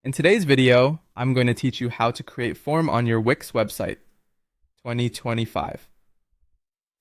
In today's video, I'm going to teach you how to create form on your Wix website 2025,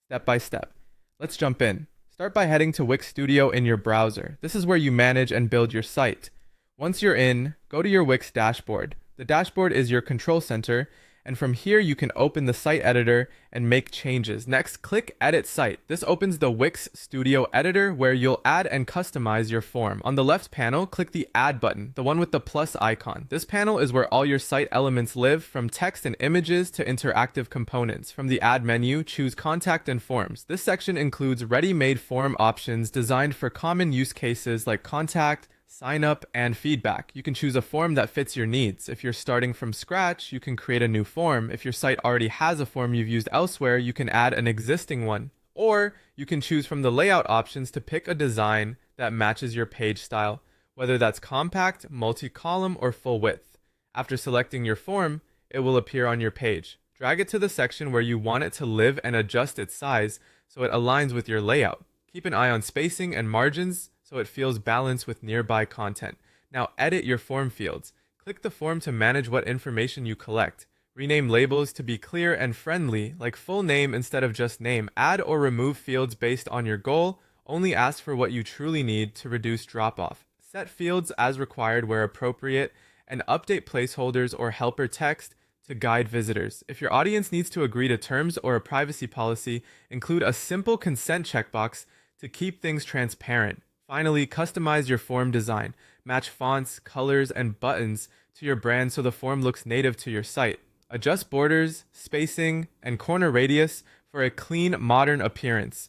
step by step. Let's jump in. Start by heading to Wix Studio in your browser. This is where you manage and build your site. Once you're in, go to your Wix dashboard. The dashboard is your control center, and from here you can open the site editor and make changes. Next, click Edit Site. This opens the Wix Studio editor where you'll add and customize your form. On the left panel, click the Add button, the one with the plus icon. This panel is where all your site elements live, from text and images to interactive components. From the Add menu, choose Contact and Forms. This section includes ready-made form options designed for common use cases like contact, sign up, and feedback. You can choose a form that fits your needs. If you're starting from scratch, you can create a new form. If your site already has a form you've used elsewhere, you can add an existing one. Or you can choose from the layout options to pick a design that matches your page style, whether that's compact, multi-column, or full width. After selecting your form, it will appear on your page. Drag it to the section where you want it to live and adjust its size so it aligns with your layout. Keep an eye on spacing and margins so it feels balanced with nearby content. Now edit your form fields. Click the form to manage what information you collect. Rename labels to be clear and friendly, like full name instead of just name. Add or remove fields based on your goal. Only ask for what you truly need to reduce drop-off. Set fields as required where appropriate, and update placeholders or helper text to guide visitors. If your audience needs to agree to terms or a privacy policy, include a simple consent checkbox to keep things transparent. Finally, customize your form design. Match fonts, colors, and buttons to your brand so the form looks native to your site. Adjust borders, spacing, and corner radius for a clean, modern appearance.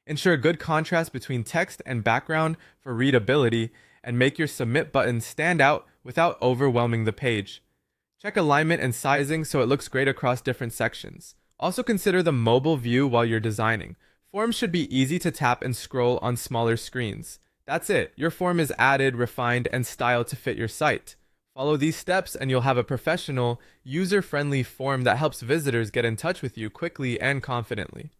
Ensure good contrast between text and background for readability, and make your submit button stand out without overwhelming the page. Check alignment and sizing so it looks great across different sections. Also consider the mobile view while you're designing. Forms should be easy to tap and scroll on smaller screens. That's it. Your form is added, refined, and styled to fit your site. Follow these steps and you'll have a professional, user-friendly form that helps visitors get in touch with you quickly and confidently.